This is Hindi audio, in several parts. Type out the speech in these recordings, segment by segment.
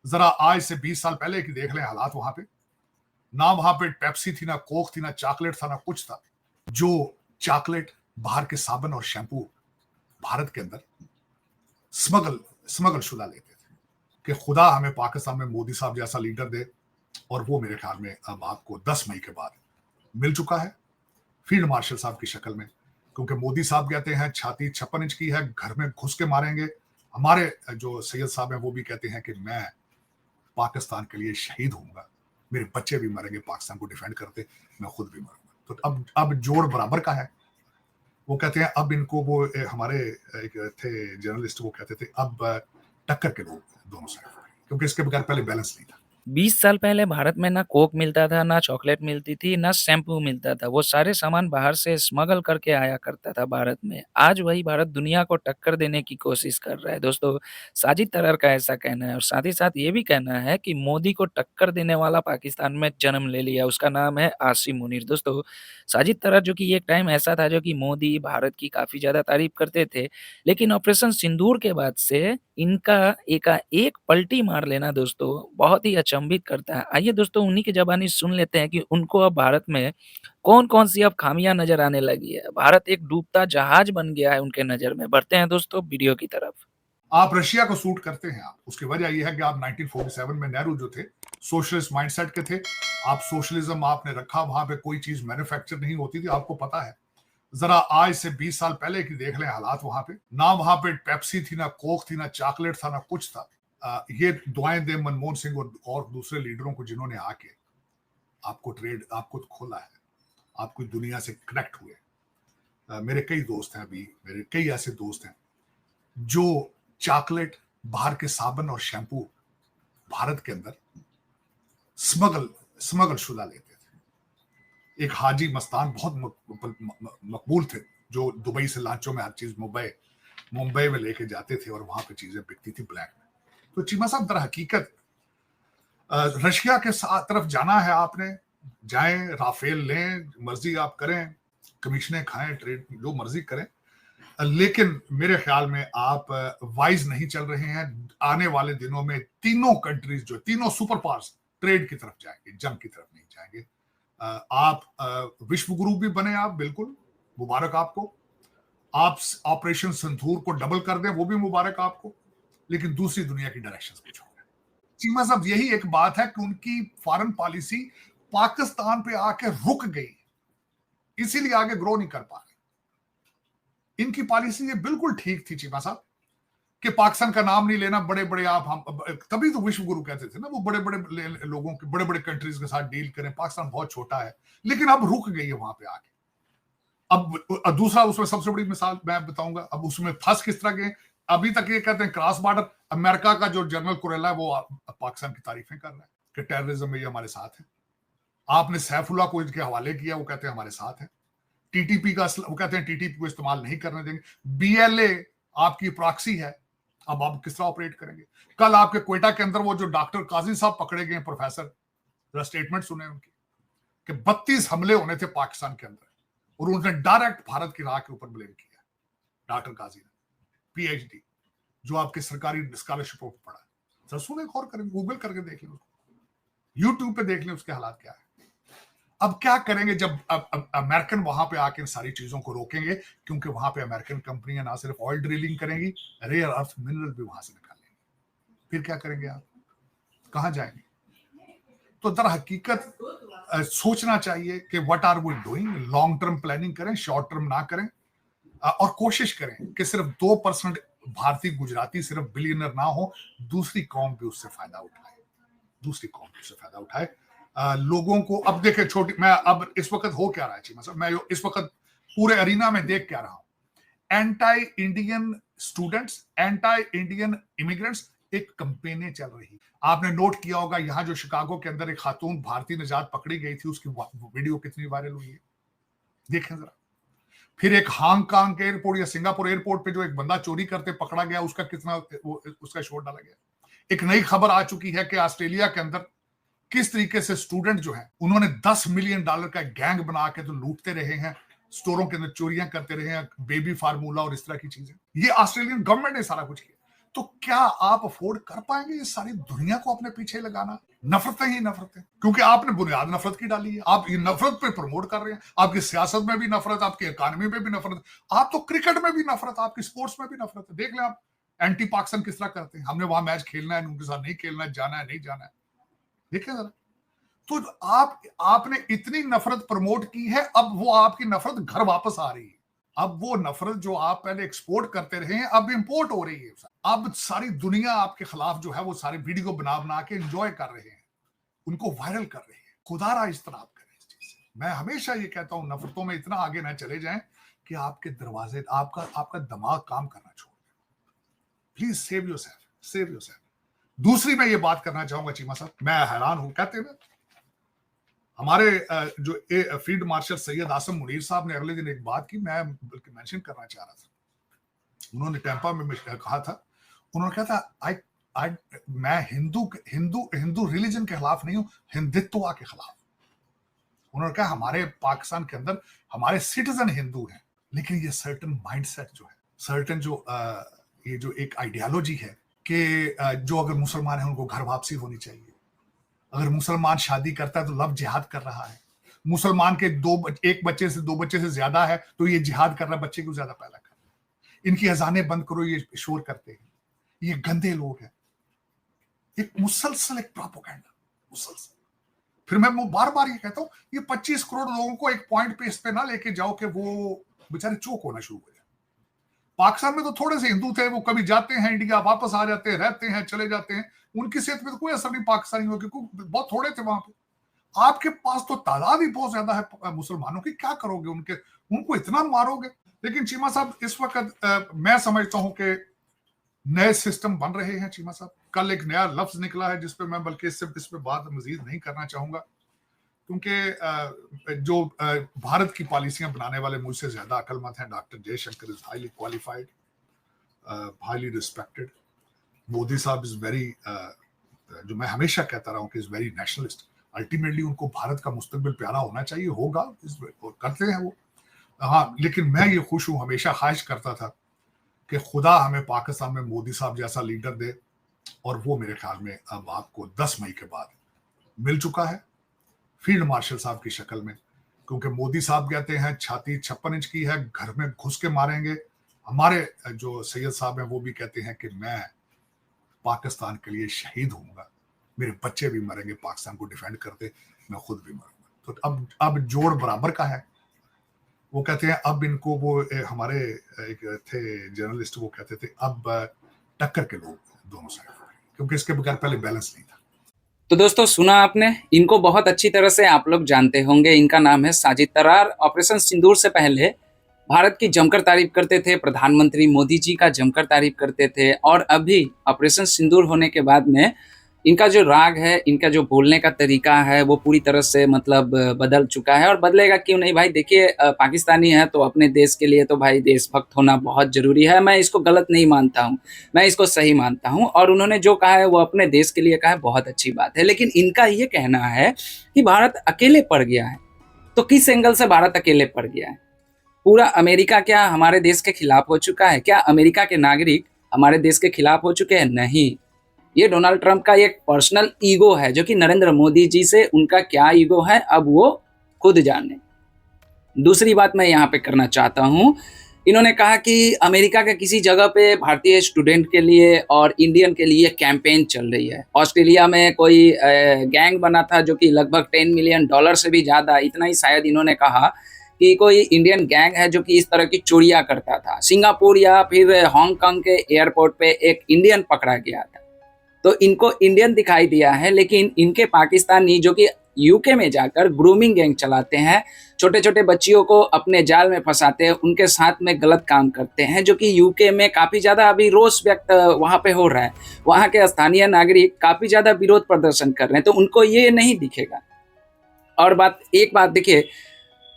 जरा आज से 20 साल पहले की देख लें हालात वहां पे। ना वहां पे पेप्सी थी, ना कोक थी, ना चॉकलेट था, ना कुछ था। जो चॉकलेट, बाहर के साबुन और शैम्पू भारत के अंदर स्मगल स्मगल शुदा लेते थे। कि खुदा हमें पाकिस्तान में मोदी साहब जैसा लीडर दे। और वो मेरे ख्याल में अब आपको 10 मई के बाद मिल चुका है, फील्ड मार्शल साहब की शक्ल में। क्योंकि मोदी साहब कहते हैं छाती 56 इंच की है, घर में घुस के मारेंगे। हमारे जो सैयद साहब हैं वो भी कहते हैं कि मैं पाकिस्तान के लिए शहीद होऊंगा, मेरे बच्चे भी मरेंगे पाकिस्तान को डिफेंड करते, मैं खुद भी मरूंगा। तो अब जोड़ बराबर का है। वो कहते हैं अब इनको वो हमारे एक थे जर्नलिस्ट, वो कहते थे अब टक्कर के लोग दोनों साइड, क्योंकि इसके बगैर पहले बैलेंस नहीं था। 20 साल पहले भारत में ना कोक मिलता था, ना चॉकलेट मिलती थी, ना शैम्पू मिलता था। वो सारे सामान बाहर से स्मगल करके आया करता था भारत में। आज वही भारत दुनिया को टक्कर देने की कोशिश कर रहा है। दोस्तों, साजिद तरार का ऐसा कहना है और साथ ही साथ ये भी कहना है कि मोदी को टक्कर देने वाला पाकिस्तान में जन्म ले लिया। उसका नाम है आसिम मुनीर। दोस्तों, साजिद तरार जो कि एक टाइम ऐसा था जो कि मोदी, भारत की काफ़ी ज़्यादा तारीफ़ करते थे। लेकिन ऑपरेशन सिंदूर के बाद से इनका एकाएक पलटी मार लेना दोस्तों बहुत ही अचंभित करता है। आइए दोस्तों उन्हीं की ज़बानी सुन लेते हैं कि उनको अब भारत में कौन-कौन सी अब खामियाँ नज़र आने लगी है। भारत एक डूबता जहाज बन गया है उनके नज़र में। बढ़ते हैं दोस्तों वीडियो की तरफ। आप रशिया को सूट करते हैं आप, उसकी वजह यह है कि आप 1947 में नेहरू जो थे सोशलिस्ट माइंडसेट के थे। आप सोशलिज्म आपने रखा, वहां पे कोई चीज मैन्युफैक्चर नहीं होती थी, आपको पता है। जरा आज से 20 साल पहले की देख लें हालात वहां पे। ना वहां पे पेप्सी थी, ना कोक थी, ना चॉकलेट था, ना कुछ था। ये दुआएं दे मनमोहन सिंह और दूसरे लीडरों को जिन्होंने आके आपको ट्रेड आपको खोला है, आपको दुनिया से कनेक्ट हुए। मेरे कई दोस्त हैं, अभी मेरे कई ऐसे दोस्त हैं जो चॉकलेट, बाहर के साबुन और शैम्पू भारत के अंदर स्मगल स्मगल शुदा लेते थे। एक हाजी मस्तान बहुत मकबूल थे, जो दुबई से लांचों में हर चीज मुंबई में लेके जाते थे और वहां पे चीजें बिकती थी ब्लैक में। तो चीमा साहब, दर हकीकत रशिया के साथ तरफ जाना है आपने, जाएं, राफेल लें, मर्जी आप करें, कमीशनें खाएं, ट्रेड जो मर्जी करें। लेकिन मेरे ख्याल में आप वाइज नहीं चल रहे हैं। आने वाले दिनों में तीनों कंट्रीज, जो तीनों सुपर पावर्स, ट्रेड की तरफ जाएंगे, जंग की तरफ नहीं जाएंगे। आप विश्व गुरु भी बने, आप बिल्कुल मुबारक आपको। आप ऑपरेशन सिंदूर को डबल कर दें, वो भी मुबारक आपको। लेकिन दूसरी दुनिया की डायरेक्शंस कुछ हो गए। चीमा साहब, यही एक बात है कि उनकी फॉरेन पॉलिसी पाकिस्तान पे आके रुक गई, इसीलिए आगे ग्रो नहीं कर पा रहे। इनकी पॉलिसी ये बिल्कुल ठीक थी चीमा साहब, कि पाकिस्तान का नाम नहीं लेना, बड़े बड़े आप हम, तभी तो विश्व गुरु कहते थे ना, वो बड़े बड़े लोगों के, बड़े बड़े कंट्रीज के साथ डील करें, पाकिस्तान बहुत छोटा है। लेकिन अब रुक गई है वहां पे आके। अब दूसरा, उसमें सबसे बड़ी मिसाल मैं बताऊंगा, अब उसमें फंस किस तरह के। अभी तक ये कहते हैं क्रॉस बॉर्डर, अमेरिका का जो जनरल कुरेला है वो पाकिस्तान की तारीफें कर रहा है कि टेररिज्म में ये हमारे साथ है। आपने सैफुल्लाह को इनके हवाले किया, वो कहते हैं हमारे साथ है। टीटीपी का, वो कहते हैं टीटीपी को इस्तेमाल नहीं करने देंगे। बीएलए आपकी प्रॉक्सी है, अब आप किस तरह ऑपरेट करेंगे। कल आपके क्वेटा के अंदर वो जो डॉक्टर काजी साहब पकड़े गए, प्रोफेसर, स्टेटमेंट सुने उनकी कि 32 हमले होने थे पाकिस्तान के अंदर और उन्होंने डायरेक्ट भारत की राह के ऊपर ब्लेम किया। डॉक्टर काजी ने पीएचडी, जो आपके सरकारी स्कॉलरशिप पर पढ़ा। सर सुने, गौर करें, गूगल करके देख लें उसको, यूट्यूब पे देख लें उसके हालात क्या है। अब क्या करेंगे जब अमेरिकन वहां पे आके इन सारी चीजों को रोकेंगे, क्योंकि वहां पे अमेरिकन कंपनियां ना सिर्फ ऑयल ड्रिलिंग करेंगी, रेयर अर्थ मिनरल भी वहां से निकालेंगी। फिर क्या करेंगे आप, कहां जाएंगे। तो दर हकीकत सोचना चाहिए कि what are we doing, long term planning करें, शॉर्ट टर्म ना करें। और कोशिश करें कि सिर्फ 2% भारतीय गुजराती सिर्फ बिलियनर ना हो, दूसरी कौम भी उससे फायदा उठाए, दूसरी कौम भी उससे फायदा उठाए। लोगों को अब देखे, छोटी, मैं अब इस वक्त हो क्या रहा है चीमा साहब, मैं इस वक्त पूरे अरीना में देख क्या रहा हूं। Anti Indian students, anti Indian immigrants, एक कंपेनें चल रही। आपने नोट किया होगा, यहां जो शिकागो के अंदर एक खातून भारतीय निजात पकड़ी गई थी, उसकी वीडियो कितनी वायरल हुई है, देखें जरा। फिर एक हांगकांग के एयरपोर्ट या सिंगापुर एयरपोर्ट पे जो एक बंदा चोरी करते पकड़ा गया, उसका कितना उसका शोर डाला गया। एक नई खबर आ चुकी है कि ऑस्ट्रेलिया के अंदर किस तरीके से स्टूडेंट जो है, उन्होंने $10 मिलियन का गैंग बना के तो लूटते रहे हैं, स्टोरों के अंदर चोरियां करते रहे हैं, बेबी फार्मूला और इस तरह की चीजें। ये ऑस्ट्रेलियन गवर्नमेंट ने सारा कुछ किया। तो क्या आप अफोर्ड कर पाएंगे ये सारी दुनिया को अपने पीछे लगाना? नफरतें ही नफरतें, क्योंकि आपने बुनियाद नफरत की डाली है। आप ये नफरत पे प्रमोट कर रहे हैं। आपकी सियासत में भी नफरत, आपकी इकोनॉमी में भी नफरत, आप तो क्रिकेट में भी नफरत, आपकी स्पोर्ट्स में भी नफरत है। देख लें आप एंटी पाकिस्तान किस तरह करते हैं। हमने वहां मैच खेलना है, उनके साथ नहीं खेलना है, जाना है नहीं जाना है। देखें जरा, तो आपने इतनी नफरत प्रमोट की है, अब वो आपकी नफरत घर वापस आ रही है। अब वो नफरत जो आप पहले एक्सपोर्ट करते रहे हैं, अब इंपोर्ट हो रही है। अब सारी दुनिया आपके खिलाफ जो है वो सारी वीडियो बना बना के एंजॉय कर रहे हैं, उनको वायरल कर रहे हैं। खुदारा इस तरह आप करें इस चीज से। मैं हमेशा ये कहता हूं, नफरतों में इतना आगे ना चले जाएं कि आपके दरवाजे, आपका दिमाग काम करना छोड़ दे। Please save yourself, save yourself. दूसरी मैं ये बात करना चाहूंगा चीमा साहब, मैं हैरान हूं, कहते हैं हमारे जो फील्ड मार्शल सैयद आसम मुनीर साहब ने अगले दिन एक बात की, मैं बल्कि मेंशन करना चाह रहा था। उन्होंने टेम्पा में कहा था, उन्होंने कहा था मैं हिंदू रिलीजन के खिलाफ नहीं हूं, हिंदुत्व के खिलाफ। उन्होंने कहा हमारे पाकिस्तान के अंदर हमारे सिटीजन हिंदू हैं, लेकिन ये सर्टन माइंडसेट जो है, सर्टन जो ये जो एक आइडियोलॉजी है कि जो अगर मुसलमान है उनको घर वापसी होनी चाहिए, अगर मुसलमान शादी करता है तो लव जिहाद कर रहा है, मुसलमान के एक बच्चे से दो बच्चे से ज्यादा है तो ये जिहाद कर रहा है, बच्चे को ज्यादा पैदा कर रहा है, इनकी अजानें बंद करो, ये शोर करते हैं, ये गंदे लोग हैं। एक मुसलसल एक प्रोपेगेंडा, मुसलसल। फिर मैं बार बार ये कहता हूं, ये 25 करोड़ लोगों को एक पॉइंट पे इस पे ना लेके जाओ कि वो बेचारे चौक होना शुरू हो जाए। पाकिस्तान में तो थोड़े से हिंदू थे, वो कभी जाते हैं इंडिया, वापस आ जाते हैं, रहते हैं, चले जाते हैं, उनकी सेहत में तो कोई असर नहीं पाकिस्तानी हो, क्योंकि बहुत थोड़े थे वहां पे। आपके पास तो तादाद ही बहुत ज्यादा है मुसलमानों की, क्या करोगे उनको इतना मारोगे? लेकिन चीमा साहब, इस वक्त मैं समझता हूं कि नए सिस्टम बन रहे हैं। चीमा साहब, कल एक नया लफ्ज निकला है जिसपे मैं बल्कि इस पे बात मजीद नहीं करना चाहूंगा, क्योंकि जो भारत की पॉलिसियां बनाने वाले मुझसे ज्यादा अक्लमंद हैं। Doctor Jaishankar is highly qualified, highly respected. Modi साहब इज वेरी, जो मैं हमेशा कहता रहा हूं कि इज वेरी नेशनलिस्ट। अल्टीमेटली उनको भारत का मुस्तकबिल प्यारा होना चाहिए, होगा, करते हैं वो। हाँ, लेकिन मैं ये खुश हूं, हमेशा ख्वाहिश करता था कि खुदा हमें पाकिस्तान में मोदी साहब जैसा लीडर दे, और वो मेरे ख्याल में अब आपको 10 मई के बाद मिल चुका है, फील्ड मार्शल साहब की शक्ल में। क्योंकि मोदी साहब कहते हैं छाती 56 इंच की है, घर में घुस के मारेंगे। हमारे जो सैयद साहब हैं वो भी कहते हैं कि मैं पाकिस्तान के लिए शहीद होऊंगा, मेरे बच्चे भी मरेंगे पाकिस्तान को डिफेंड करते, मैं खुद भी मरूंगा। तो अब जोड़ बराबर का है। वो कहते हैं अब इनको, वो हमारे एक थे जर्नलिस्ट, वो कहते थे अब टक्कर के लोग दोनों साइड, क्योंकि इसके बगैर पहले बैलेंस नहीं था। तो दोस्तों, सुना आपने, इनको बहुत अच्छी तरह से आप लोग जानते होंगे। इनका नाम है साजिद तरार। ऑपरेशन सिंदूर से पहले भारत की जमकर तारीफ करते थे, प्रधानमंत्री मोदी जी का जमकर तारीफ करते थे, और अभी ऑपरेशन सिंदूर होने के बाद में इनका जो राग है, इनका जो बोलने का तरीका है, वो पूरी तरह से मतलब बदल चुका है, और बदलेगा क्यों नहीं भाई। देखिए, पाकिस्तानी है तो अपने देश के लिए तो भाई देशभक्त होना बहुत ज़रूरी है। मैं इसको गलत नहीं मानता हूँ, मैं इसको सही मानता हूँ, और उन्होंने जो कहा है वो अपने देश के लिए कहा है, बहुत अच्छी बात है। लेकिन इनका ये कहना है कि भारत अकेले पड़ गया है। तो किस एंगल से भारत अकेले पड़ गया है? पूरा अमेरिका क्या हमारे देश के खिलाफ हो चुका है? क्या अमेरिका के नागरिक हमारे देश के खिलाफ हो चुके हैं? नहीं। ये डोनाल्ड ट्रंप का एक पर्सनल ईगो है, जो कि नरेंद्र मोदी जी से उनका क्या ईगो है अब वो खुद जाने। दूसरी बात मैं यहाँ पे करना चाहता हूँ, इन्होंने कहा कि अमेरिका के किसी जगह पे भारतीय स्टूडेंट के लिए और इंडियन के लिए कैंपेन चल रही है। ऑस्ट्रेलिया में कोई गैंग बना था जो कि लगभग $10 मिलियन से भी ज़्यादा, इतना ही शायद इन्होंने कहा, कि कोई इंडियन गैंग है जो कि इस तरह की चोरियां करता था। सिंगापुर या फिर हांगकांग के एयरपोर्ट पे एक इंडियन पकड़ा गया था। तो इनको इंडियन दिखाई दिया है, लेकिन इनके पाकिस्तानी जो कि यूके में जाकर ग्रूमिंग गैंग चलाते हैं, छोटे छोटे बच्चियों को अपने जाल में फंसाते हैं, उनके साथ में गलत काम करते हैं, जो कि यूके में काफ़ी ज़्यादा अभी रोष व्यक्त वहाँ पे हो रहा है। वहाँ के स्थानीय नागरिक काफ़ी ज़्यादा विरोध प्रदर्शन कर रहे हैं, तो उनको ये नहीं दिखेगा। और एक बात देखिए,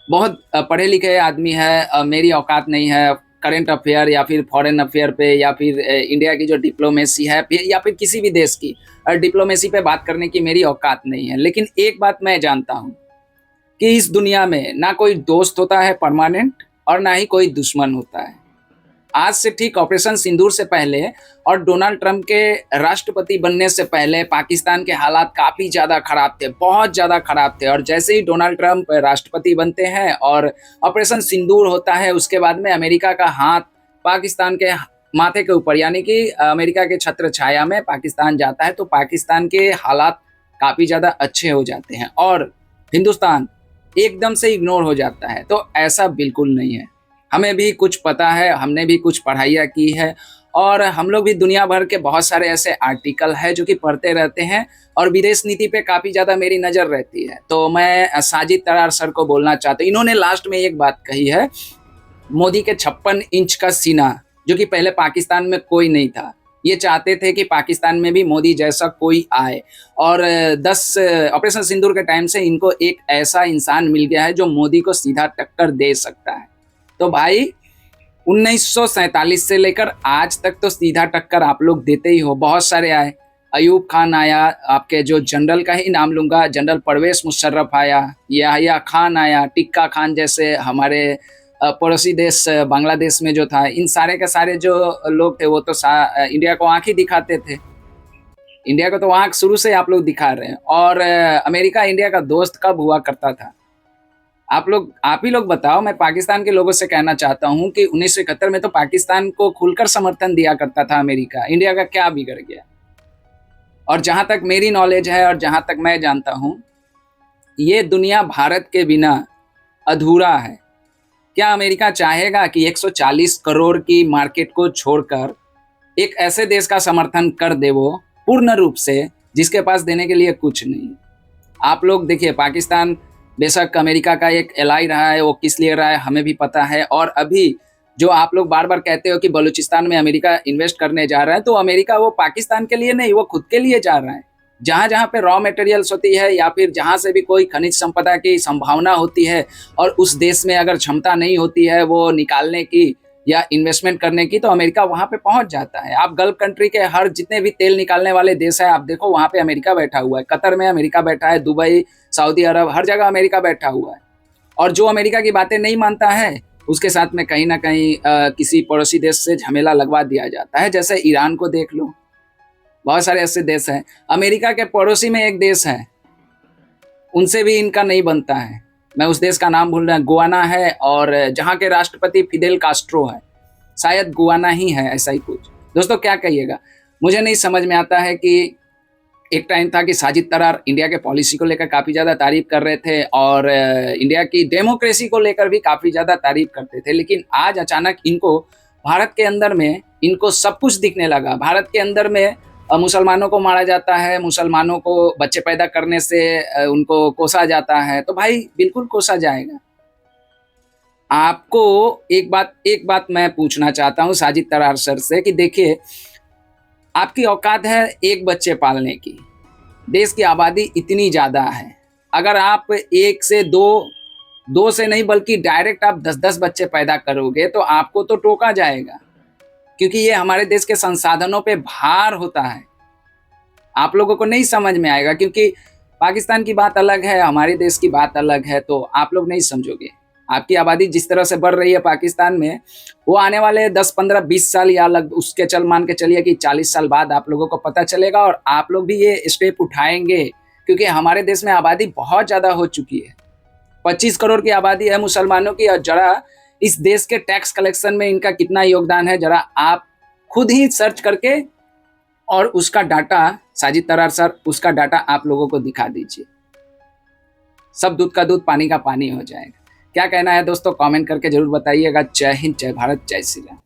बहुत पढ़े लिखे आदमी है, मेरी औकात नहीं है करेंट अफेयर या फिर फॉरेन अफेयर पे, या फिर इंडिया की जो डिप्लोमेसी है, या फिर किसी भी देश की डिप्लोमेसी पे बात करने की मेरी औकात नहीं है। लेकिन एक बात मैं जानता हूँ कि इस दुनिया में ना कोई दोस्त होता है परमानेंट, और ना ही कोई दुश्मन होता है। आज से ठीक ऑपरेशन सिंदूर से पहले और डोनाल्ड ट्रंप के राष्ट्रपति बनने से पहले पाकिस्तान के हालात काफ़ी ज़्यादा ख़राब थे, बहुत ज़्यादा ख़राब थे। और जैसे ही डोनाल्ड ट्रंप राष्ट्रपति बनते हैं और ऑपरेशन सिंदूर होता है, उसके बाद में अमेरिका का हाथ पाकिस्तान के माथे के ऊपर, यानी कि अमेरिका के छत्र छाया में पाकिस्तान जाता है, तो पाकिस्तान के हालात काफ़ी ज़्यादा अच्छे हो जाते हैं और हिंदुस्तान एकदम से इग्नोर हो जाता है। तो ऐसा बिल्कुल नहीं है। हमें भी कुछ पता है, हमने भी कुछ पढ़ाइयाँ की है और हम लोग भी दुनिया भर के बहुत सारे ऐसे आर्टिकल हैं जो कि पढ़ते रहते हैं और विदेश नीति पे काफ़ी ज़्यादा मेरी नज़र रहती है। तो मैं साजिद तरार सर को बोलना चाहता हूँ, इन्होंने लास्ट में एक बात कही है, मोदी के 56 इंच का सीना, जो कि पहले पाकिस्तान में कोई नहीं था। ये चाहते थे कि पाकिस्तान में भी मोदी जैसा कोई आए और 10 ऑपरेशन सिंदूर के टाइम से इनको एक ऐसा इंसान मिल गया है जो मोदी को सीधा टक्कर दे सकता है। तो भाई 1947 से लेकर आज तक तो सीधा टक्कर आप लोग देते ही हो, बहुत सारे आए। अयूब खान आया, आपके जो जनरल का ही नाम लूँगा, जनरल परवेज़ मुशर्रफ आया, याहिया खान आया, टिक्का खान जैसे हमारे पड़ोसी देश बांग्लादेश में जो था, इन सारे के सारे जो लोग थे वो तो इंडिया को आँख ही दिखाते थे। इंडिया को तो आँख शुरू से आप लोग दिखा रहे हैं। और अमेरिका इंडिया का दोस्त कब हुआ करता था? आप ही लोग बताओ। मैं पाकिस्तान के लोगों से कहना चाहता हूँ कि 1971 में तो पाकिस्तान को खुलकर समर्थन दिया करता था अमेरिका। इंडिया का क्या बिगड़ गया? और जहाँ तक मेरी नॉलेज है और जहाँ तक मैं जानता हूँ, ये दुनिया भारत के बिना अधूरा है। क्या अमेरिका चाहेगा कि 140 करोड़ की मार्केट को छोड़कर एक ऐसे देश का समर्थन कर दे वो पूर्ण रूप से, जिसके पास देने के लिए कुछ नहीं? आप लोग देखिए, पाकिस्तान बेशक अमेरिका का एक एलाई रहा है, वो किस लिए रहा है हमें भी पता है। और अभी जो आप लोग बार बार कहते हो कि बलूचिस्तान में अमेरिका इन्वेस्ट करने जा रहा है, तो अमेरिका वो पाकिस्तान के लिए नहीं, वो खुद के लिए जा रहा है। जहाँ जहाँ पे रॉ मटेरियल्स होती है या फिर जहाँ से भी कोई खनिज संपदा की संभावना होती है और उस देश में अगर क्षमता नहीं होती है वो निकालने की या इन्वेस्टमेंट करने की, तो अमेरिका वहाँ पे पहुँच जाता है। आप गल्फ कंट्री के हर जितने भी तेल निकालने वाले देश हैं, आप देखो वहाँ पे अमेरिका बैठा हुआ है। कतर में अमेरिका बैठा है, दुबई, सऊदी अरब, हर जगह अमेरिका बैठा हुआ है। और जो अमेरिका की बातें नहीं मानता है, उसके साथ में कहीं ना कहीं किसी पड़ोसी देश से झमेला लगवा दिया जाता है। जैसे ईरान को देख लो, बहुत सारे ऐसे देश हैं। अमेरिका के पड़ोसी में एक देश है, उनसे भी इनका नहीं बनता है। मैं उस देश का नाम भूल रहा हूँ, गुआना है, और जहाँ के राष्ट्रपति फिडेल कास्ट्रो है, शायद गुआना ही है, ऐसा ही कुछ। दोस्तों क्या कहिएगा, मुझे नहीं समझ में आता है कि एक टाइम था कि साजिद तरार इंडिया के पॉलिसी को लेकर काफ़ी ज़्यादा तारीफ कर रहे थे और इंडिया की डेमोक्रेसी को लेकर भी काफ़ी ज़्यादा तारीफ करते थे, लेकिन आज अचानक इनको भारत के अंदर में इनको सब कुछ दिखने लगा। भारत के अंदर में मुसलमानों को मारा जाता है, मुसलमानों को बच्चे पैदा करने से उनको कोसा जाता है। तो भाई बिल्कुल कोसा जाएगा। आपको एक बात मैं पूछना चाहता हूँ साजिद तरार सर से कि देखिए, आपकी औकात है एक बच्चे पालने की, देश की आबादी इतनी ज़्यादा है, अगर आप एक से दो से नहीं बल्कि डायरेक्ट आप 10-10 बच्चे पैदा करोगे तो आपको तो टोका जाएगा, क्योंकि ये हमारे देश के संसाधनों पे भार होता है। आप लोगों को नहीं समझ में आएगा, क्योंकि पाकिस्तान की बात अलग है, हमारे देश की बात अलग है, तो आप लोग नहीं समझोगे। आपकी आबादी जिस तरह से बढ़ रही है पाकिस्तान में, वो आने वाले 10, 15, 20 साल या अलग उसके मान के चलिए कि 40 साल बाद आप लोगों को पता चलेगा और आप लोग भी ये स्टेप उठाएंगे, क्योंकि हमारे देश में आबादी बहुत ज़्यादा हो चुकी है। 25 करोड़ की आबादी है मुसलमानों की, और जरा इस देश के टैक्स कलेक्शन में इनका कितना योगदान है, जरा आप खुद ही सर्च करके और उसका डाटा, साजिद तरार सर, उसका डाटा आप लोगों को दिखा दीजिए। सब दूध का दूध, पानी का पानी हो जाएगा। क्या कहना है दोस्तों, कमेंट करके जरूर बताइएगा। जय हिंद, जय भारत, जय श्री राम।